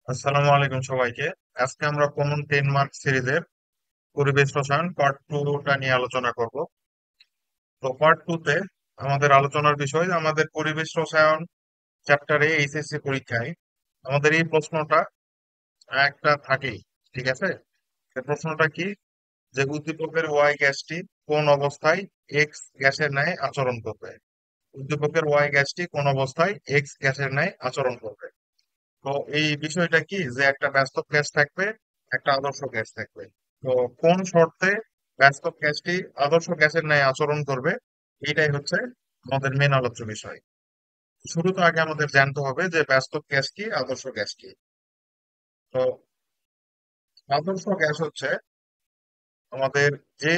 আসসালামু আলাইকুম সবাইকে। আজকে আমরা কমন 10 মার্ক সিরিজের পরিবেশ রসায়ন পার্ট 2টা নিয়ে আলোচনা করব। তো পার্ট 2 তে আমাদের আলোচনার বিষয় আমাদের পরিবেশ রসায়ন চ্যাপ্টারে এইচএসসি পরীক্ষায় আমাদের এই প্রশ্নটা একটা থাকেই। ঠিক আছে, এই প্রশ্নটা কি, যে উদ্দীপকের ওয়াই গ্যাসটি কোন অবস্থায় এক্স গ্যাসের ন্যায় আচরণ করবে। উদ্দীপকের ওয়াই গ্যাসটি কোন অবস্থায় এক্স গ্যাসের ন্যায় আচরণ করবে। তো এই বিষয়টা কি, যে একটা বাস্তব গ্যাস থাকবে, একটা আদর্শ গ্যাস থাকবে। তো কোন শর্তে বাস্তব গ্যাসটি আদর্শ গ্যাসের ন্যায় আচরণ করবে, এইটাই হচ্ছে আমাদের মেন আলোচ্য বিষয়। শুরুতে আগে আমাদের জানতে হবে যে বাস্তব গ্যাস কি, আদর্শ গ্যাস কি। তো আদর্শ গ্যাস হচ্ছে আমাদের যে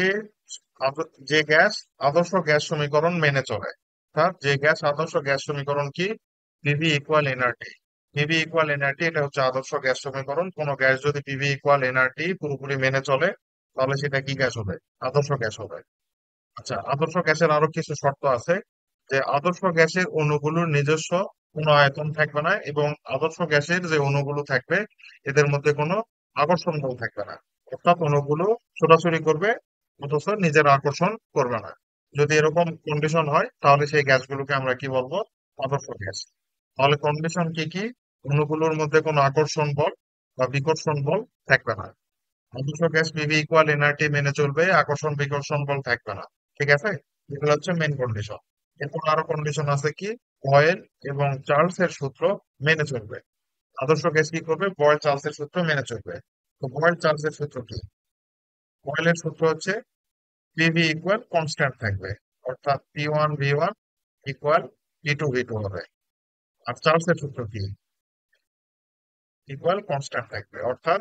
যে গ্যাস আদর্শ গ্যাস সমীকরণ মেনে চলে। অর্থাৎ যে গ্যাস আদর্শ গ্যাস সমীকরণ কি, PV equal nRT. PV equal nRT, এটা হচ্ছে আদর্শ গ্যাস সমীকরণ। কোন গ্যাস যদি পিভি ইকুয়াল এনআরটি পুরোপুরি মেনে চলে, তাহলে সেটা কি গ্যাস হবে? আদর্শ গ্যাস হবে। আচ্ছা, আদর্শ গ্যাসের আরো কিছু শর্ত আছে, যে আদর্শ গ্যাসের অণুগুলোর নিজস্ব কোনো আয়তন থাকবে না, এবং আদর্শ গ্যাসের যে অণুগুলো থাকবে এদের মধ্যে কোনো আকর্ষণ বল থাকবে না। অর্থাৎ অণুগুলো ছোটাছুটি করবে, অথচ নিজের আকর্ষণ করবে না। যদি এরকম কন্ডিশন হয়, তাহলে সেই গ্যাসগুলোকে আমরা কি বলবো? আদর্শ গ্যাস। তাহলে কন্ডিশন কি কি? অণুগুলোর মধ্যে কোনো আকর্ষণ বল বা বিকর্ষণ বল থাকবে না। আদর্শ গ্যাস পিভি ইকুয়াল এনআরটি মেনে চলবে, আকর্ষণ বিকর্ষণ বল থাকবে না। ঠিক আছে, এগুলো হচ্ছে মেন কন্ডিশন। এরপর আরো কন্ডিশন আছে কি, বয়েল এবং চার্লস এর সূত্র মেনে চলবে। আদর্শ গ্যাস কি করবে? বয়েল চার্লস এর সূত্র মেনে চলবে। তো বয়েল চার্লস এর সূত্র কি? বয়েলের সূত্র হচ্ছে পিভি ইকুয়াল কনস্ট্যান্ট থাকবে, অর্থাৎ P1 V1 equal P2 V2 হবে। আর চার্লস এর সূত্র কি? ইকুয়াল কনস্ট্যান্ট থাকবে, অর্থাৎ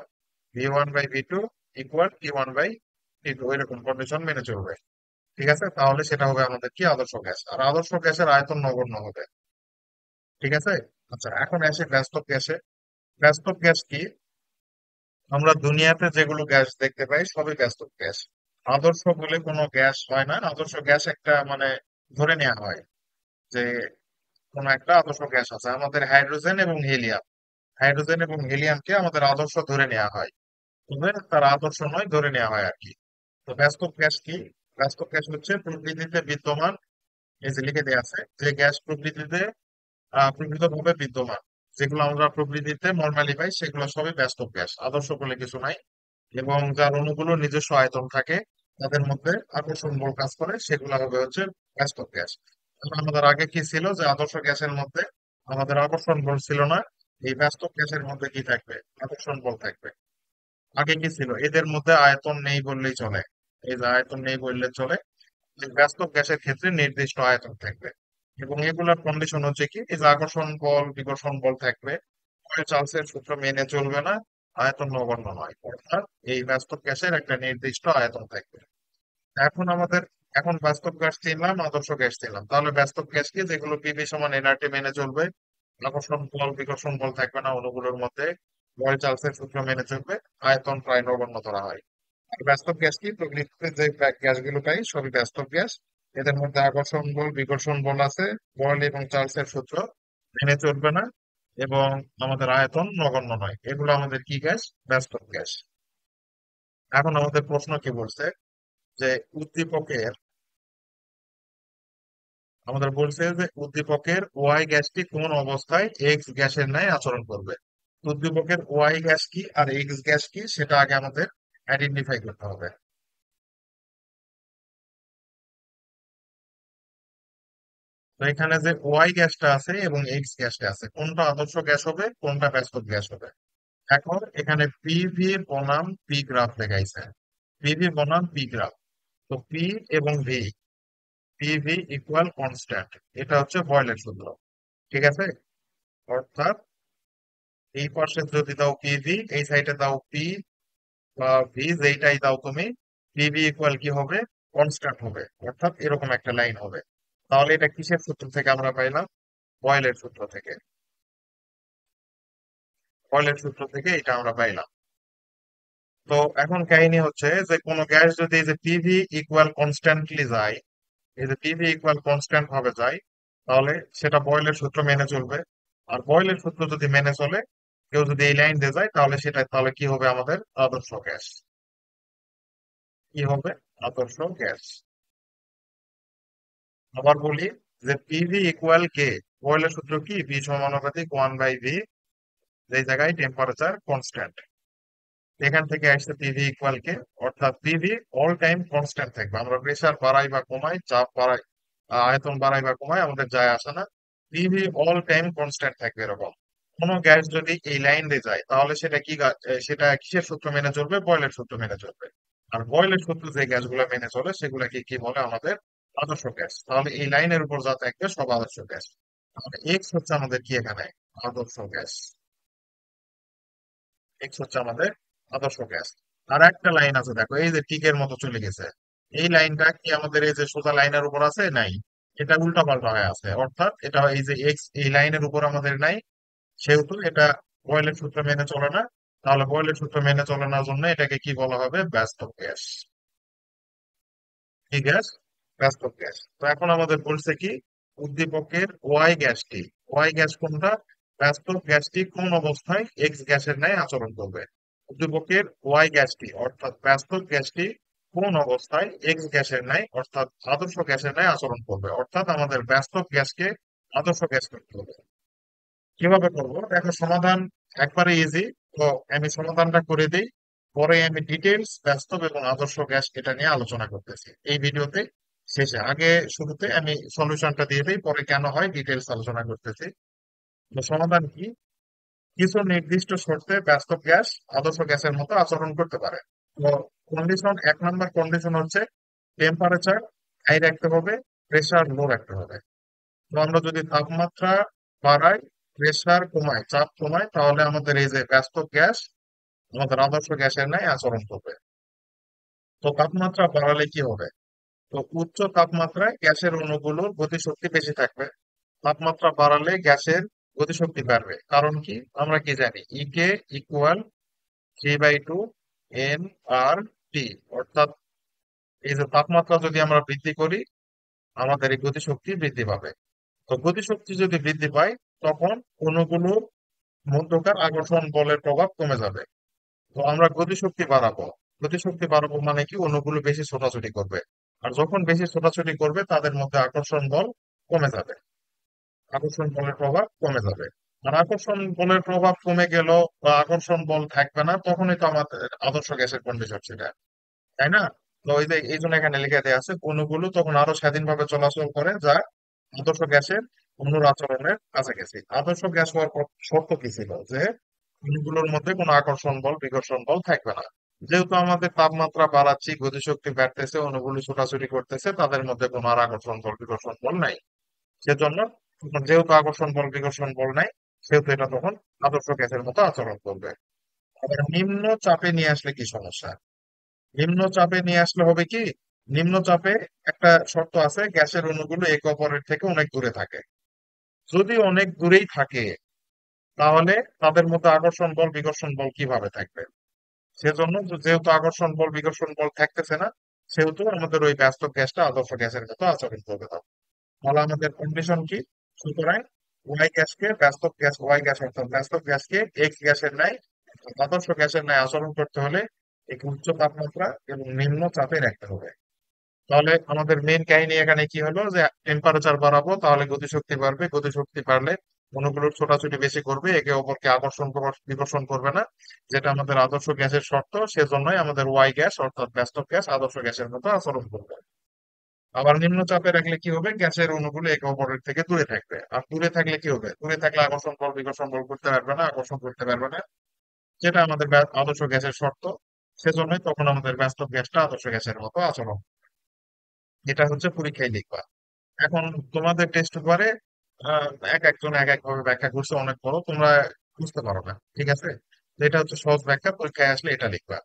V1/V2 ইকুয়াল P1/P2, এরকম কন্ডিশন মেনে চলবে। ঠিক আছে, তাহলে সেটা হবে আমাদের কি, আদর্শ গ্যাস। আর আদর্শ গ্যাসের আয়তন নগণ্য হবে। ঠিক আছে। আচ্ছা, এখন আসে বাস্তব গ্যাসে। বাস্তব গ্যাস কি? আমরা দুনিয়াতে যেগুলো গ্যাস দেখতে পাই সবই বাস্তব গ্যাস। আদর্শ বলে কোনো গ্যাস হয় না। আদর্শ গ্যাস একটা মানে ধরে নেওয়া হয় যে কোনো একটা আদর্শ গ্যাস আছে। আমাদের হাইড্রোজেন এবং হিলিয়াম, হাইড্রোজেন এবং হিলিয়ামকে আমাদের আদর্শ ধরে নেওয়া হয়, তবে তার আদর্শ নয়, ধরে নেওয়া হয় আর কি। তো বাস্তব গ্যাস কি? বাস্তব গ্যাস হচ্ছে প্রকৃতিতে বিদ্যমান, এই যে লিখে দেওয়া আছে, যে গ্যাস প্রকৃতিতে প্রকৃতভাবে বিদ্যমান, যেগুলো আমরা প্রকৃতিতে নর্মালি পাই, সেগুলো সবই বাস্তব গ্যাস, আদর্শ বলে কিছু নাই। এবং যার অণুগুলো নিজস্ব আয়তন থাকে, তাদের মধ্যে আকর্ষণ বল কাজ করে, সেগুলো হবে হচ্ছে বাস্তব গ্যাস। এখন আমাদের আগে কি ছিল, যে আদর্শ গ্যাসের মধ্যে আমাদের আকর্ষণ বল ছিল না। এই বাস্তব গ্যাসের মধ্যে কি থাকবে? আকর্ষণ বল থাকবে। আগে কি ছিল, এদের মধ্যে আয়তন নেই বললেই চলে। এই যে আয়তন নেই বললে চলে, যে বাস্তব গ্যাসের ক্ষেত্রে নির্দিষ্ট আয়তন থাকবে। এবং এগুলার কন্ডিশন হচ্ছে কি, এই যে আকর্ষণ বল বিকর্ষণ বল থাকবে, চার্লসের সূত্র মেনে চলবে না, আয়তন নগণ্য নয়, অর্থাৎ এই বাস্তব গ্যাসের একটা নির্দিষ্ট আয়তন থাকবে। এখন আমাদের, এখন বাস্তব গ্যাস চিনলাম, আদর্শ গ্যাস চিনলাম, তাহলে বাস্তব গ্যাস কি, যেগুলো পিভি সমান এনআরটি মেনে চলবে, আকর্ষণ বল বিকর্ষণ বল থাকবে না অণুগুলোর মধ্যে, বয়েল চার্লসের সূত্র মেনে চলবে, আয়তন প্রায় নগণ্য ধরা হয়। আর বাস্তব গ্যাস কি, প্রকৃতিতে যে গ্যাসগুলো পাই সবই বাস্তব গ্যাস। এদের মধ্যে আকর্ষণ বল বিকর্ষণ বল আছে, বয়েল এবং চার্লসের সূত্র মেনে চলবে না, এবং আমাদের আয়তন নগণ্য নয়। এগুলো আমাদের কি গ্যাস? বাস্তব গ্যাস। এখন আমাদের প্রশ্ন কি বলছে, যে উদ্দীপকের, আমাদের বলছে যে উদ্দীপকের ওয়াই গ্যাসটি কোন অবস্থায় এক্স গ্যাসের ন্যায় আচরণ করবে। উদ্দীপকের ওয়াই গ্যাস কি আর এক্স গ্যাস কি, সেটা আগে আমাদের আইডেন্টিফাই করতে হবে। তো এখানে যে ওয়াই গ্যাসটা আছে এবং এক্স গ্যাসটা আছে, কোনটা আদর্শ গ্যাস হবে, কোনটা বাস্তব গ্যাস হবে। এখন এখানে পিভি বনাম পি গ্রাফ দেখাইছে, পিভি বনাম পি গ্রাফ। তো পি এবং ভি, পিভি ইকুয়াল কনস্ট্যান্ট, এটা হচ্ছে বয়লের সূত্র। ঠিক আছে, অর্থাৎ এই পাশে যদি দাও পিভি, এই সাইডে দাও পি বা ভি, যেইটাই দাও তুমি, পিভি ইকুয়াল কি হবে? কনস্ট্যান্ট হবে, অর্থাৎ এরকম একটা লাইন হবে। তাহলে এটা কিসের সূত্র থেকে আমরা পাইলাম? বয়লের সূত্র থেকে। বয়লের সূত্র থেকে এটা আমরা পাইলাম। তো এখন কাহিনী হচ্ছে, যে কোনো গ্যাস যদি এই যে পিভি ইকুয়াল কনস্ট্যান্টলি যায়, এই যে পিভি ইকুয়াল কনস্ট্যান্ট ভাবে যায়, তাহলে সেটা বয়লের সূত্র মেনে চলবে। আর বয়লের সূত্র যদি মেনে চলে, কেউ যদি এই লাইন দিয়ে যায় তাহলে সেটা তাহলে কি হবে আমাদের আদর্শ গ্যাস। কি হবে? আদর্শ গ্যাস। আবার বলি যে পিভি ইকুয়াল কে, বয়লের সূত্র কি? পি সমানুপাতিক 1/v, এই জায়গায় টেম্পারেচার কনস্ট্যান্ট। এখান থেকে আসছে পিভি ইকুয়াল কে, অর্থাৎ পিভি অল টাইম কনস্ট্যান্ট থাকবে। আমরা প্রেসার বাড়াই বা কমাই, চাপ বাড়াই, আয়তন বাড়াই বা কমাই, আমাদের যায় আসে না। পিভি অল টাইম কনস্ট্যান্ট থাকবে এরকম। কোনো গ্যাস যদি এই লাইন দিয়ে যায় তাহলে সেটা কি সেটা কিসের সূত্র মেনে চলবে? বয়লের সূত্র মেনে চলবে। আর বয়লের সূত্র যে গ্যাসগুলো মেনে চলে সেগুলোকে কি বলে? আমাদের আদর্শ গ্যাস। তাহলে এই লাইনের উপর যা থাকবে সব আদর্শ গ্যাস। তাহলে এক্স হচ্ছে আমাদের কি এখানে? আদর্শ গ্যাস। এক্স হচ্ছে আমাদের আদর্শ গ্যাস। আর একটা লাইন আছে দেখো, এই যে টিকের মতো চলে গেছে, এই লাইনটা কি আমাদের এই যে সোজা লাইনের উপর আছে? নাই, এটা উল্টা পাল্টা হয়ে আছে। অর্থাৎ এটা এই যে এক্স এই লাইনের উপর আমাদের নাই, সেহেতু এটা বয়লের সূত্র মেনে চলে না। তাহলে বয়লের সূত্র মেনে চলে না জন্য এটাকে কি বলা হবে? বাস্তব গ্যাস। কি গ্যাস? বাস্তব গ্যাস। তো এখন আমাদের বলছে কি, উদ্দীপকের ওয়াই গ্যাসটি, ওয়াই গ্যাস কোনটা? বাস্তব গ্যাসটি কোন অবস্থায় এক্স গ্যাসের ন্যায় আচরণ করবে? উদ্দীপকের ওয়াই গ্যাসটি অর্থাৎ বাস্তব গ্যাসটি কোন অবস্থায় এক্স গ্যাসের ন্যায় অর্থাৎ আদর্শ গ্যাসের ন্যায় আচরণ করবে? অর্থাৎ আমাদের বাস্তব গ্যাসকে আদর্শ গ্যাস করতে হবে। কিভাবে করব? দেখো সমাধান একবারে ইজি। তো আমি সমাধানটা করে দিই, পরে আমি ডিটেলস বাস্তব এবং আদর্শ গ্যাস এটা নিয়ে আলোচনা করতেছি এই ভিডিওতে শেষে। আগে শুরুতে আমি সলিউশনটা দিয়ে দিই, পরে কেন হয় ডিটেলস আলোচনা করতেছি। তো সমাধান কি? কিছু নির্দিষ্ট শর্তে বাস্তব গ্যাস আদর্শ গ্যাসের মতো আচরণ করতে পারে। তো কন্ডিশন, 1 নম্বর কন্ডিশন হচ্ছে টেম্পারেচার হাই রাখতে হবে, প্রেসার লো রাখতে হবে। তো আমরা যদি তাপমাত্রা বাড়াই, প্রেসার কমাই, চাপ কমাই, তাহলে আমাদের এই যে বাস্তব গ্যাস আমাদের আদর্শ গ্যাসের ন্যায় আচরণ করবে। তো তাপমাত্রা বাড়ালে কি হবে? তো উচ্চ তাপমাত্রায় গ্যাসের অণুগুলোর গতিশক্তি বেশি থাকবে। তাপমাত্রা বাড়ালে গ্যাসের গতিশক্তি বাড়বে। কারণ কি? আমরা কি জানি? ইকে ইকুয়াল 3/2 এন আর টি। অর্থাৎ এই যে তাপমাত্রা যদি আমরা বৃদ্ধি করি, আমাদের এই গতিশক্তি বৃদ্ধি পাবে। তো গতিশক্তি যদি বৃদ্ধি পায়, তখন অণুগুলোর মধ্যকার আকর্ষণ বলের প্রভাব কমে যাবে। তো আমরা গতিশক্তি বাড়াবো। গতিশক্তি বাড়াবো মানে কি? অণুগুলো বেশি ছোটাছুটি করবে। আর যখন বেশি ছোটাছুটি করবে তাদের মধ্যে আকর্ষণ বল কমে যাবে। আকর্ষণ বলের প্রভাব কমে যাবে। আর আকর্ষণ বলের প্রভাব কমে গেল বা আকর্ষণ বল থাকবে না, তখনই তো আমাদের আদর্শ গ্যাসের কন্ডিশন সেটা, তাই না? তো ওই যে এই জন্য এখানে লিখে দেওয়া আছে অণুগুলো তখন আরো স্বাধীনভাবে চলাচল করে, যা আদর্শ গ্যাসের অণুর আচরণের কাছাকাছি। আদর্শ গ্যাস হওয়ার শর্ত কি ছিল? যে অণুগুলোর মধ্যে কোনো আকর্ষণ বল বিকর্ষণ বল থাকবে না। যেহেতু আমাদের তাপমাত্রা বাড়াচ্ছি, গতিশক্তি বাড়তেছে, অণুগুলো ছোটাছুটি করতেছে, তাদের মধ্যে কোনো আর আকর্ষণ বল বিকর্ষণ বল নাই। সেজন্য তখন যেহেতু আকর্ষণ বল বিকর্ষণ বল নাই, সেহেতু এটা তখন আদর্শ গ্যাসের মতো আচরণ করবে। আবার নিম্ন চাপে নিয়ে আসলে কি সমস্যা? নিম্ন চাপে নিয়ে আসলে হবে কি? নিম্ন চাপে একটা শর্ত আছে, গ্যাসের অণুগুলো একে অপরের থেকে অনেক দূরে থাকে। যদি অনেক দূরেই থাকে, তাহলে তাদের মধ্যে আকর্ষণ বল বিকর্ষণ বল কিভাবে থাকবে? সেজন্য যেহেতু আকর্ষণ বল বিকর্ষণ বল থাকতেছে না, সেহেতু আমাদের ওই বাস্তব গ্যাসটা আদর্শ গ্যাসের মতো আচরণ করবে তখন। তাহলে আমাদের কন্ডিশন কি? সুতরাং ওয়াই গ্যাসকে বাস্তব গ্যাস, ওয়াই গ্যাস অর্থাৎ বাস্তব গ্যাসকে এক্স গ্যাসের ন্যায় অর্থাৎ আদর্শ গ্যাসের ন্যায় আচরণ করতে হলে একে উচ্চ তাপমাত্রা এবং নিম্ন চাপে রাখতে হবে। তাহলে আমাদের মেইন কাহিনী এখানে কি হলো? যে টেম্পারেচার বাড়াবো তাহলে গতিশক্তি বাড়বে, গতিশক্তি বাড়লে অণুগুলোর ছোটাছুটি বেশি করবে, একে অপরকে আকর্ষণ বিকর্ষণ করবে না, যেটা আমাদের আদর্শ গ্যাসের শর্ত। সেজন্যই আমাদের ওয়াই গ্যাস অর্থাৎ বাস্তব গ্যাস আদর্শ গ্যাসের মতো আচরণ করবে। আবার নিম্ন চাপে রাখলে কি হবে? গ্যাসের অণুগুলো একে অপরের থেকে দূরে থাকবে। আর দূরে থাকলে কি হবে? দূরে থাকলে আকর্ষণ বল বিকর্ষণ বল করতে পারবে না, আকর্ষণ করতে পারবে না, যেটা আমাদের আদর্শ গ্যাসের শর্ত। সেজন্যই তখন আমাদের বাস্তব গ্যাসটা আদর্শ গ্যাসের মতো আচরণ। এটা হচ্ছে পরীক্ষায় লিখবা। এখন তোমাদের টেস্ট পেপারে আহ, এক একজন এক এক ভাবে ব্যাখ্যা করছে, অনেক বড়, তোমরা বুঝতে পারো না, ঠিক আছে? তো এটা হচ্ছে সহজ ব্যাখ্যা, পরীক্ষায় আসলে এটা লিখবা।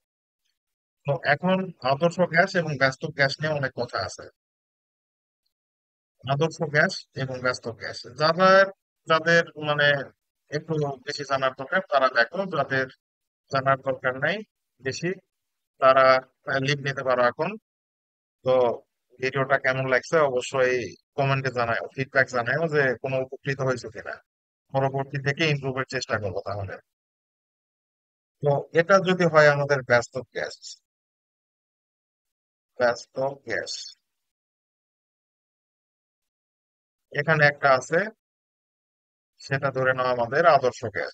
তো এখন আদর্শ গ্যাস এবং বাস্তব গ্যাস নিয়ে অনেক কথা আছে। আদর্শ গ্যাস এবং বাস্তব গ্যাস, যাদের যাদের মানে একটু বেশি জানার দরকার তারা দেখো, যাদের জানার দরকার নাই বেশি, তারা লিভ নিতে পারো এখন। তো ভিডিওটা কেমন লাগছে অবশ্যই কমেন্টে জানাও, ফিডব্যাক জানাও যে কোনো উপকৃত হয়েছে কিনা। পরবর্তী থেকে ইমপ্রুভের চেষ্টা করবো তাহলে। তো এটা যদি হয় আমাদের বাস্তব গ্যাস, বাস্তব গ্যাস এখানে একটা আছে, সেটা ধরে নাও আমাদের আদর্শ গ্যাস।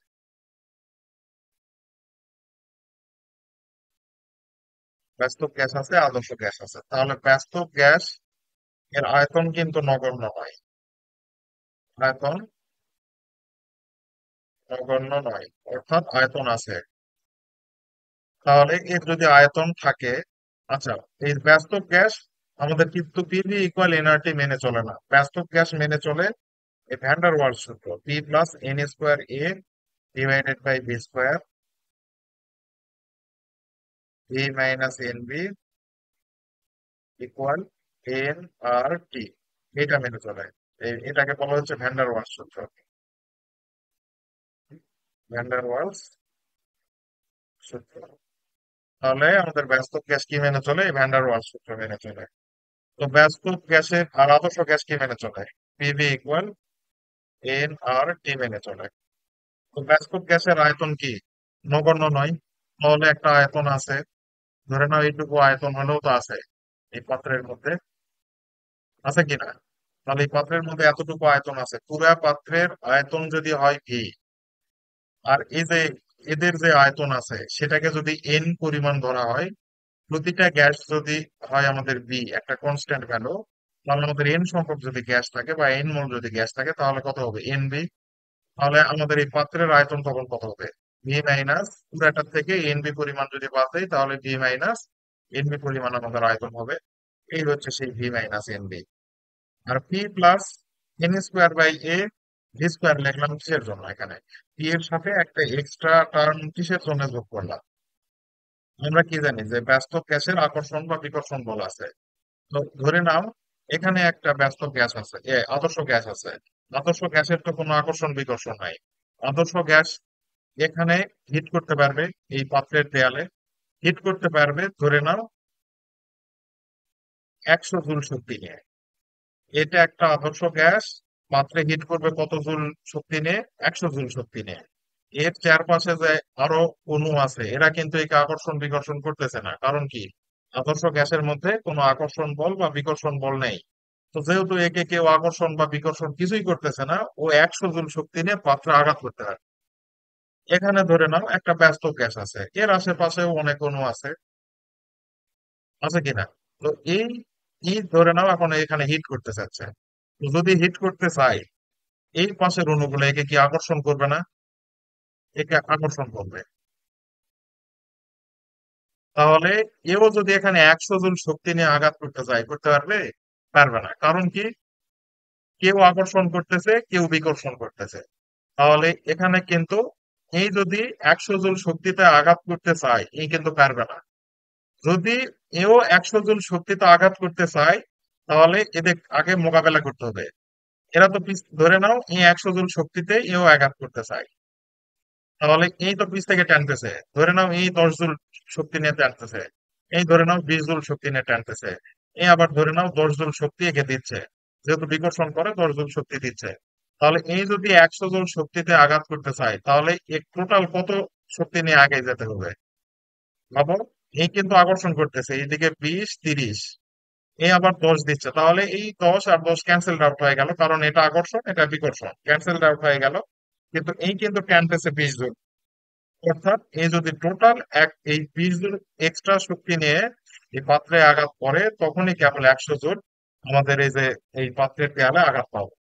বাস্তব গ্যাস আছে, আদর্শ গ্যাস আছে, তাহলে বাস্তব গ্যাস এর আয়তন কিন্তু নগণ্য নয়। আয়তন নগণ্য নয়, অর্থাৎ আয়তন আছে। তাহলে এর যদি আয়তন থাকে, আচ্ছা, এই বাস্তব গ্যাস আমাদের কিন্তু পিভি ইকুয়াল এনআরটি মেনে চলে না। বাস্তব গ্যাস মেনে চলে এই ভ্যান ডার ওয়ালস সূত্র, P plus n square a divided by V square, V minus n b equal n R T. এটা মেনে চলে। এটাকে বলা হচ্ছে ভ্যান ডার ওয়ালস সূত্র। ভ্যান ডার ওয়ালস সূত্র। তাহলে আমাদের বাস্তব গ্যাস কি মেনে চলে? এই ভ্যান ডার ওয়ালস সূত্র মেনে চলে। তো বাস্তব গ্যাসের আর আদর্শ গ্যাস কি মেনে চলে? পিভি ইকুয়াল এন আর টি মেনে চলে। তো বাস্তব গ্যাসের আয়তন কি? নগণ্য নয়। তাহলে একটা আয়তন আছে, ধরে নাও এইটুকু আয়তন হলেও তো আছে এই পাত্রের মধ্যে, আছে কিনা? তাহলে এই পাত্রের মধ্যে এতটুকু আয়তন আছে, পুরা পাত্রের আয়তন যদি হয় ভি, আর এই যে এদের যে আয়তন আছে সেটাকে যদি এন পরিমাণ ধরা হয়, প্রতিটা গ্যাস যদি হয় আমাদের বি একটা কনস্ট্যান্ট ভ্যালু, তাহলে আমাদের এন সংখ্যক যদি গ্যাস থাকে বা এন মোল যদি গ্যাস থাকে তাহলে কত হবে? N b. তাহলে আমাদের এই পাত্রের আয়তন তখন কত হবে? ভি মাইনাস পুরাটার থেকে এনবি পরিমাণ যদি বাদ দেয় তাহলে ভি মাইনাস এনবি পরিমাণ আমাদের আয়তন হবে। এই হচ্ছে সেই ভি মাইনাস এনবি। আর p plus n square by a v square লিখলাম কিসের জন্য? এখানে পি এর সাথে একটা এক্সট্রা টার্ম কিসের জন্য যোগ করলাম? আমরা কি জানি যে ব্যস্ত গ্যাসের আকর্ষণ বা বিকর্ষণ বল আছে। তো ধরে নাও এখানে একটা ব্যস্ত গ্যাস আছে, আদর্শ গ্যাস আছে। আদর্শ গ্যাসের তো কোনো আকর্ষণ বিকর্ষণ নাই। আদর্শ গ্যাস এখানে হিট করতে পারবে এই পাত্রের দেয়ালে, হিট করতে পারবে ধরে নাও 100 জুল শক্তি নিয়ে। এটা একটা আদর্শ গ্যাস, পাত্রে হিট করবে কত জুল শক্তি নিয়ে? 100 জুল শক্তি নিয়ে। এর চারপাশে যে আরো অণু আছে এরা কিন্তু একে আকর্ষণ বিকর্ষণ করতেছে না, কারণ কি? আদর্শ গ্যাসের মধ্যে কোনো আকর্ষণ বল বা বিকর্ষণ বল নেই। তো যেহেতু একে কেউ আকর্ষণ বা বিকর্ষণ কিছুই করতেছে না, ও 100 জুল শক্তি নিয়ে পাত্রে আঘাত করতে পারে। এখানে ধরে নাও একটা ব্যস্ত গ্যাস আছে, এর আশেপাশেও অনেক অণু আছে, আছে কিনা? তো এই ধরে নাও এখন এখানে হিট করতে চাচ্ছে। তো যদি হিট করতে চাই, এই পাশের অণুগুলো একে কি আকর্ষণ করবে না? একে আকর্ষণ করবে। তাহলে এও যদি এখানে 100 জন শক্তি নিয়ে আঘাত করতে চায়, করতে পারবে? পারবে না, কারণ কি? কেউ আকর্ষণ করতেছে, কেউ বিকর্ষণ করতেছে। তাহলে এখানে কিন্তু এই যদি 100 জন শক্তিতে আঘাত করতে চায়, এই কিন্তু পারবে না। যদি এও 100 জন শক্তিতে আঘাত করতে চায়, তাহলে এদের আগে মোকাবেলা করতে হবে। এরা তো ধরে নাও এই 100 জন শক্তিতে এও আঘাত করতে চায়, তাহলে এই তো পিছ থেকে টানতেছে। ধরে নাও এই 10 জুল শক্তি নিয়ে টানতেছে, এই ধরে নাও 20 জুল শক্তি নিয়ে টানতেছে, এই আবার ধরে নাও 10 জুল শক্তি একে দিচ্ছে, যেহেতু বিকর্ষণ করে 10 জুল শক্তি দিচ্ছে। তাহলে এই যদি 100 জন শক্তিতে আঘাত করতে চায় তাহলে টোটাল কত শক্তি নিয়ে আগে যেতে হবে? ভাবো, এই কিন্তু আকর্ষণ করতেছে এইদিকে 20 30, এই আবার 10 দিচ্ছে, তাহলে এই 10 আর 10 ক্যান্সেল আউট হয়ে গেল, কারণ এটা আকর্ষণ এটা বিকর্ষণ, ক্যান্সেল আউট হয়ে গেল। কিন্তু এই কিন্তু টানতেছে 20 জুল। অর্থাৎ এই যদি টোটাল এই 20 জুল এক্সট্রা শক্তি নিয়ে এই পাত্রে আঘাত করে, তখনই কেবল 100 জুল আমাদের এই যে এই পাত্রের দেয়ালে আঘাত পাবো।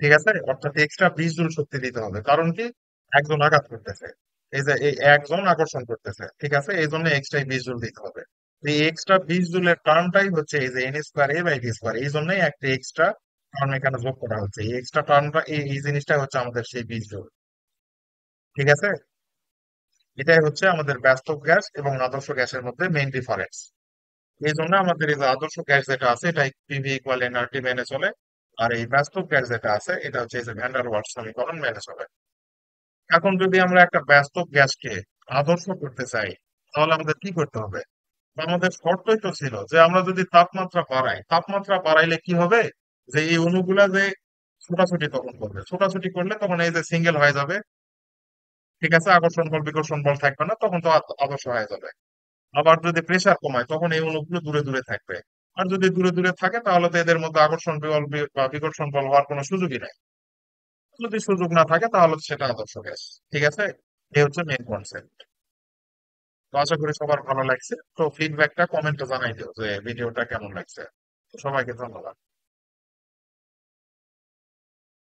ঠিক আছে? অর্থাৎ এক্সট্রা 20 জুল শক্তি দিতে হবে, কারণ কি? একজন আঘাত করতেছে, এই যে এই একজন আকর্ষণ করতেছে, ঠিক আছে, এই জন্য এক্সট্রা 20 জুল দিতে হবে। এই এক্সট্রা 20 জুলের টার্মটাই হচ্ছে এই যে n square a by v square, এই জন্যই একটা এক্সট্রা টার্ম এখানে যোগ করা হচ্ছে। এই এক্সট্রা টার্মটা এই জিনিসটা হচ্ছে আমাদের সেই 20 জুল। ঠিক আছে? এটাই হচ্ছে আমাদের বাস্তব গ্যাস এবং আদর্শ গ্যাসের মধ্যে মেইন ডিফারেন্স। এই জন্য আমাদের এই যে আদর্শ গ্যাস যেটা আছে এটা পিভি ইকুয়াল এনআরটি মেনে চলে, আর এই বাস্তব গ্যাস যেটা আছে এটা হচ্ছে এই যে ভ্যান ডার ওয়ালস সমীকরণ মেনে চলে। এখন যদি আমরা একটা বাস্তব গ্যাসকে আদর্শ করতে চাই, তাহলে আমাদের কি করতে হবে? আমাদের শর্তই তো ছিল যে আমরা যদি তাপমাত্রা বাড়াই, তাপমাত্রা বাড়াইলে কি হবে? যে এই অণুগুলা যে ছোটাছুটি তখন করবে, ছোটাছুটি করলে তখন এই যে সিঙ্গেল হয়ে যাবে। ঠিক আছে, আকর্ষণ বল বিকর্ষণ বল থাকবে না, তখন তো আদর্শ হয়ে যাবে। আবার যদি প্রেসার কমায় তখন এই অণুগুলো দূরে দূরে থাকবে। আর যদি দূরে দূরে থাকে তাহলে তো এদের মধ্যে আকর্ষণ বল বা বিকর্ষণ বল হওয়ার কোনো সুযোগই নাই। যদি সুযোগ না থাকে তাহলে সেটা আদর্শ গ্যাস। ঠিক আছে, এই হচ্ছে মেন কনসেপ্ট। তো আশা করি সবার ভালো লাগছে। তো ফিডব্যাকটা কমেন্টে জানাই দিও যে ভিডিওটা কেমন লাগছে। তো সবাইকে ধন্যবাদ।